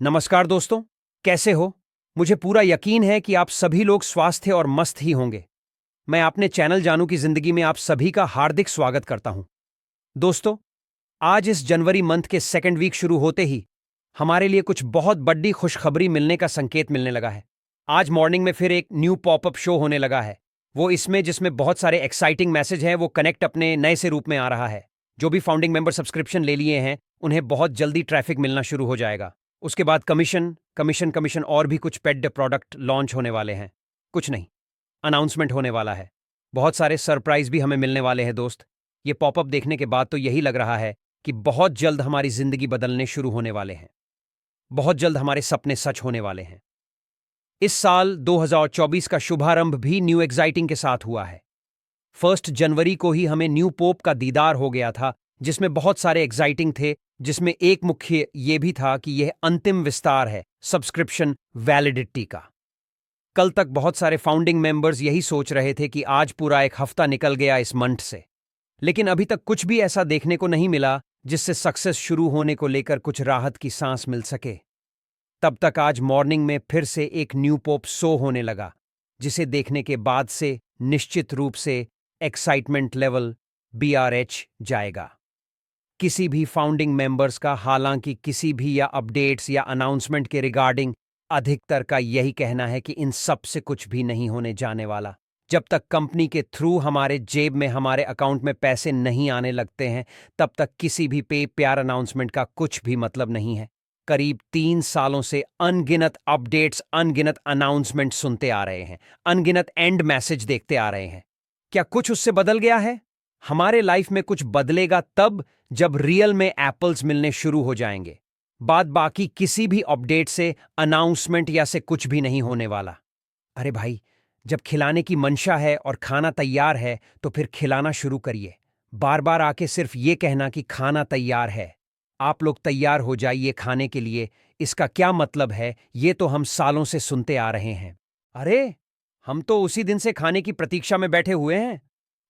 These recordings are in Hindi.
नमस्कार दोस्तों, कैसे हो? मुझे पूरा यकीन है कि आप सभी लोग स्वस्थ और मस्त ही होंगे। मैं अपने चैनल जानू की जिंदगी में आप सभी का हार्दिक स्वागत करता हूं। दोस्तों, आज इस जनवरी मंथ के सेकंड वीक शुरू होते ही हमारे लिए कुछ बहुत बड़ी खुशखबरी मिलने का संकेत मिलने लगा है। आज मॉर्निंग में फिर एक न्यू पॉपअप शो होने लगा है। वो इसमें जिसमें बहुत सारे एक्साइटिंग मैसेज हैं, वो कनेक्ट अपने नए से रूप में आ रहा है। जो भी फाउंडिंग मेंबर सब्सक्रिप्शन ले लिए हैं, उन्हें बहुत जल्दी ट्रैफिक मिलना शुरू हो जाएगा। उसके बाद कमीशन कमीशन कमीशन और भी कुछ पेड प्रोडक्ट लॉन्च होने वाले हैं। कुछ नहीं, अनाउंसमेंट होने वाला है। बहुत सारे सरप्राइज भी हमें मिलने वाले हैं दोस्त। ये पॉपअप देखने के बाद तो यही लग रहा है कि बहुत जल्द हमारी जिंदगी बदलने शुरू होने वाले हैं। बहुत जल्द हमारे सपने सच होने वाले हैं। इस साल 2024 का शुभारंभ भी न्यू एक्साइटिंग के साथ हुआ है। 1 जनवरी को ही हमें न्यू पोप का दीदार हो गया था, जिसमें बहुत सारे एक्साइटिंग थे, जिसमें एक मुख्य ये भी था कि यह अंतिम विस्तार है सब्सक्रिप्शन वैलिडिटी का। कल तक बहुत सारे फाउंडिंग मेंबर्स यही सोच रहे थे कि आज पूरा एक हफ्ता निकल गया इस मंथ से, लेकिन अभी तक कुछ भी ऐसा देखने को नहीं मिला जिससे सक्सेस शुरू होने को लेकर कुछ राहत की सांस मिल सके। तब तक आज मॉर्निंग में फिर से एक न्यू पोप शो होने लगा, जिसे देखने के बाद से निश्चित रूप से एक्साइटमेंट लेवल BRH जाएगा। किसी भी फाउंडिंग मेंबर्स का हालांकि किसी भी या अपडेट्स या अनाउंसमेंट के रिगार्डिंग अधिकतर का यही कहना है कि इन सब से कुछ भी नहीं होने जाने वाला। जब तक कंपनी के थ्रू हमारे जेब में हमारे अकाउंट में पैसे नहीं आने लगते हैं, तब तक किसी भी प्यार अनाउंसमेंट का कुछ भी मतलब नहीं है। करीब 3 सालों से अनगिनत अपडेट्स, अनगिनत अनाउंसमेंट सुनते आ रहे हैं, अनगिनत एंड मैसेज देखते आ रहे हैं। क्या कुछ उससे बदल गया है? हमारे लाइफ में कुछ बदलेगा तब जब रियल में एप्पल्स मिलने शुरू हो जाएंगे। बाद बाकी किसी भी अपडेट से, अनाउंसमेंट या से कुछ भी नहीं होने वाला। अरे भाई, जब खिलाने की मंशा है और खाना तैयार है तो फिर खिलाना शुरू करिए। बार बार आके सिर्फ ये कहना कि खाना तैयार है, आप लोग तैयार हो जाइए खाने के लिए, इसका क्या मतलब है? ये तो हम सालों से सुनते आ रहे हैं। अरे, हम तो उसी दिन से खाने की प्रतीक्षा में बैठे हुए हैं।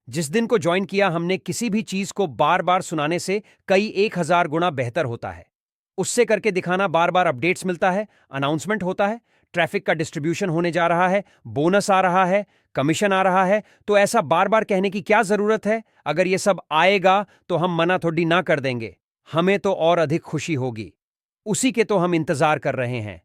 जिस दिन को ज्वाइन किया हमने, किसी भी चीज को बार बार सुनाने से कई 1000 गुना बेहतर होता है। उससे करके दिखाना, बार बार अपडेट्स मिलता है, अनाउंसमेंट होता है, ट्रैफिक का डिस्ट्रीब्यूशन होने जा रहा है, बोनस आ रहा है, कमीशन आ रहा है, तो ऐसा बार बार कहने की क्या जरूरत है? अगर ये सब आएगा तो हम मना थोड़ी ना कर देंगे, हमें तो और अधिक खुशी होगी। उसी के तो हम इंतजार कर रहे हैं।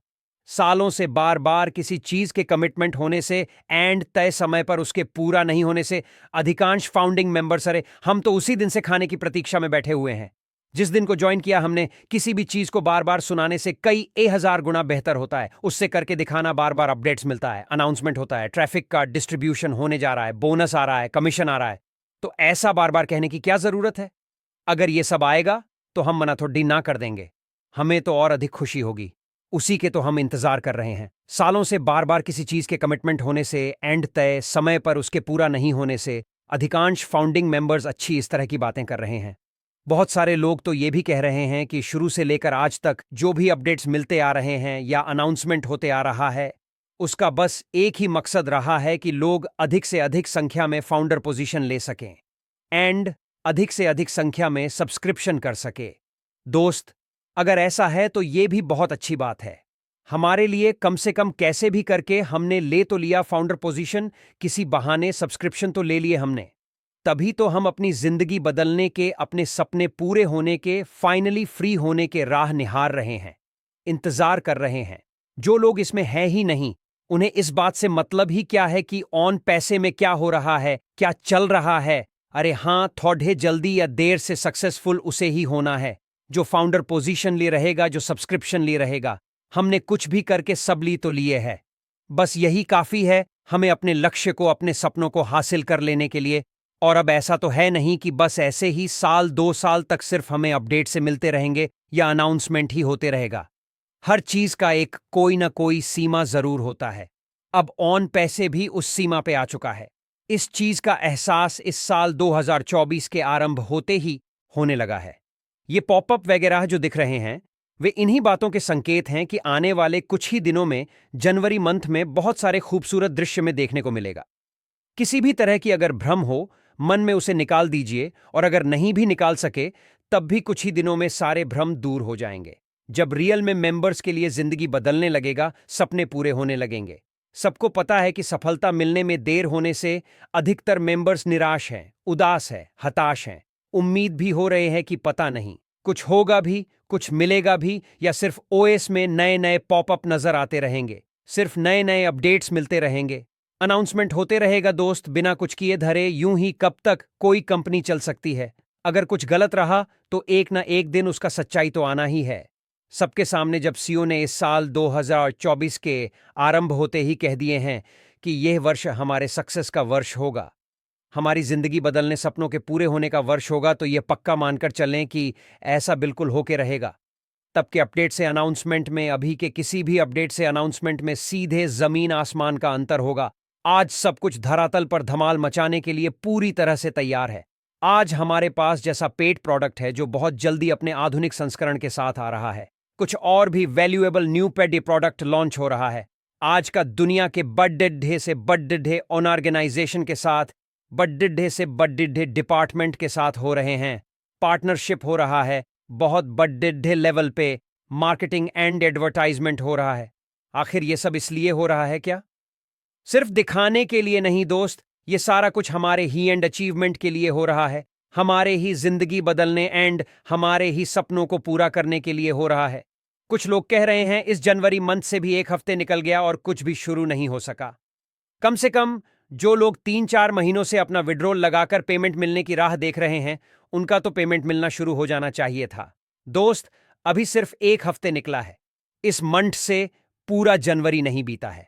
सालों से बार बार किसी चीज के कमिटमेंट होने से एंड तय समय पर उसके पूरा नहीं होने से अधिकांश फाउंडिंग मेंबर्स, अरे हम तो उसी दिन से खाने की प्रतीक्षा में बैठे हुए हैं। जिस दिन को ज्वाइन किया हमने, किसी भी चीज को बार बार सुनाने से कई 1000 गुना बेहतर होता है। उससे करके दिखाना, बार बार अपडेट्स मिलता है, अनाउंसमेंट होता है, ट्रैफिक का डिस्ट्रीब्यूशन होने जा रहा है, बोनस आ रहा है, कमीशन आ रहा है, तो ऐसा बार बार कहने की क्या जरूरत है? अगर ये सब आएगा तो हम मना थोड़ी ना कर देंगे, हमें तो और अधिक खुशी होगी। उसी के तो हम इंतजार कर रहे हैं। सालों से बार बार किसी चीज के कमिटमेंट होने से, एंड तय समय पर उसके पूरा नहीं होने से अधिकांश फाउंडिंग मेंबर्स अच्छी इस तरह की बातें कर रहे हैं। बहुत सारे लोग तो ये भी कह रहे हैं कि शुरू से लेकर आज तक जो भी अपडेट्स मिलते आ रहे हैं या अनाउंसमेंट होते आ रहा है, उसका बस एक ही मकसद रहा है कि लोग अधिक से अधिक संख्या में फाउंडर पोजीशन ले सकें एंड अधिक से अधिक संख्या में सब्सक्रिप्शन कर सके। दोस्त, अगर ऐसा है तो ये भी बहुत अच्छी बात है। हमारे लिए कम से कम कैसे भी करके हमने ले तो लिया फाउंडर पोजीशन, किसी बहाने सब्सक्रिप्शन तो ले लिए हमने। तभी तो हम अपनी जिंदगी बदलने के, अपने सपने पूरे होने के, फाइनली फ्री होने के राह निहार रहे हैं, इंतजार कर रहे हैं। जो लोग इसमें हैं ही नहीं, उन्हें इस बात से मतलब ही क्या है कि ऑन पैसे में क्या हो रहा है, क्या चल रहा है? अरे हाँ, थोड़े जल्दी या देर से सक्सेसफुल उसे ही होना है जो फाउंडर पोजीशन ले रहेगा, जो सब्सक्रिप्शन ले रहेगा। हमने कुछ भी करके सब ली तो लिए है, बस यही काफी है हमें अपने लक्ष्य को, अपने सपनों को हासिल कर लेने के लिए। और अब ऐसा तो है नहीं कि बस ऐसे ही साल 2 साल तक सिर्फ हमें अपडेट से मिलते रहेंगे या अनाउंसमेंट ही होते रहेगा। हर चीज का एक कोई ना कोई सीमा जरूर होता है। अब ऑन पैसे भी उस सीमा पे आ चुका है। इस चीज का एहसास इस साल 2024 के आरंभ होते ही होने लगा है। ये पॉपअप वगैरह जो दिख रहे हैं, वे इन्हीं बातों के संकेत हैं कि आने वाले कुछ ही दिनों में, जनवरी मंथ में, बहुत सारे खूबसूरत दृश्य में देखने को मिलेगा। किसी भी तरह की अगर भ्रम हो, मन में उसे निकाल दीजिए, और अगर नहीं भी निकाल सके तब भी कुछ ही दिनों में सारे भ्रम दूर हो जाएंगे। जब रियल में मेंबर्स के लिए जिंदगी बदलने लगेगा, सपने पूरे होने लगेंगे। सबको पता है कि सफलता मिलने में देर होने से अधिकतर मेंबर्स निराश हैं, उदास हैं, हताश हैं। उम्मीद भी हो रहे हैं कि पता नहीं कुछ होगा भी, कुछ मिलेगा भी, या सिर्फ ओएस में नए नए पॉपअप नजर आते रहेंगे, सिर्फ नए नए अपडेट्स मिलते रहेंगे, अनाउंसमेंट होते रहेगा दोस्त, बिना कुछ किए धरे। यूं ही कब तक कोई कंपनी चल सकती है? अगर कुछ गलत रहा तो एक ना एक दिन उसका सच्चाई तो आना ही है। सबके सामने जब सीईओ ने इस साल 2024 के आरंभ होते ही कह दिए हैं कि यह वर्ष हमारे सक्सेस का वर्ष होगा, हमारी जिंदगी बदलने, सपनों के पूरे होने का वर्ष होगा, तो यह पक्का मानकर चलें कि ऐसा बिल्कुल होके रहेगा। तब के अपडेट से अनाउंसमेंट में, अभी के किसी भी अपडेट से अनाउंसमेंट में सीधे जमीन आसमान का अंतर होगा। आज सब कुछ धरातल पर धमाल मचाने के लिए पूरी तरह से तैयार है। आज हमारे पास जैसा पेड प्रोडक्ट है जो बहुत जल्दी अपने आधुनिक संस्करण के साथ आ रहा है। कुछ और भी valuable new paid product launch हो रहा है। आज का दुनिया के बड़े से बड़े ऑर्गेनाइजेशन के साथ, बड़े से बड़े डिपार्टमेंट के साथ हो रहे हैं। पार्टनरशिप हो रहा है, बहुत बड़े लेवल पे मार्केटिंग एंड एडवर्टाइजमेंट हो रहा है। आखिर ये सब इसलिए हो रहा है क्या? सिर्फ दिखाने के लिए नहीं दोस्त, ये सारा कुछ हमारे ही एंड अचीवमेंट के लिए हो रहा है, हमारे ही जिंदगी बदलने एंड हमारे ही सपनों को पूरा करने के लिए हो रहा है। कुछ लोग कह रहे हैं इस जनवरी मंथ से भी एक हफ्ते निकल गया और कुछ भी शुरू नहीं हो सका। कम से कम जो लोग 3-4 महीनों से अपना विड्रॉल लगाकर पेमेंट मिलने की राह देख रहे हैं, उनका तो पेमेंट मिलना शुरू हो जाना चाहिए था। दोस्त, अभी सिर्फ एक हफ्ते निकला है। इस मंथ से पूरा जनवरी नहीं बीता है।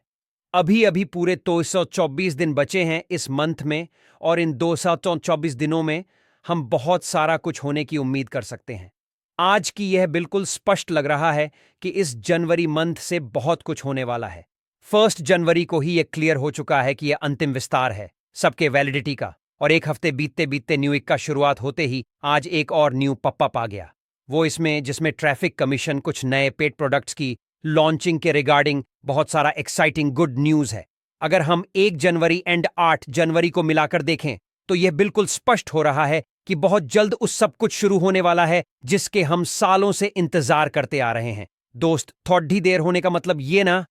अभी अभी पूरे 224 दिन बचे हैं इस मंथ में, और इन 224 दिनों में हम बहुत सारा कुछ होने की उम्मीद कर सकते हैं। आज की यह बिल्कुल स्पष्ट लग रहा है कि इस जनवरी मंथ से बहुत कुछ होने वाला है। 1 जनवरी को ही यह क्लियर हो चुका है कि यह अंतिम विस्तार है सबके वैलिडिटी का, और एक हफ्ते बीतते बीतते न्यू वीक का शुरुआत होते ही आज एक और न्यू पॉपअप आ गया। वो जिसमें ट्रैफिक कमीशन कुछ नए पेड प्रोडक्ट्स की लॉन्चिंग के रिगार्डिंग बहुत सारा एक्साइटिंग गुड न्यूज है। अगर हम 1 जनवरी एंड 8 जनवरी को मिलाकर देखें तो यह बिल्कुल स्पष्ट हो रहा है कि बहुत जल्द उस सब कुछ शुरू होने वाला है जिसके हम सालों से इंतजार करते आ रहे हैं। दोस्त, थोड़ी देर होने का मतलब ये ना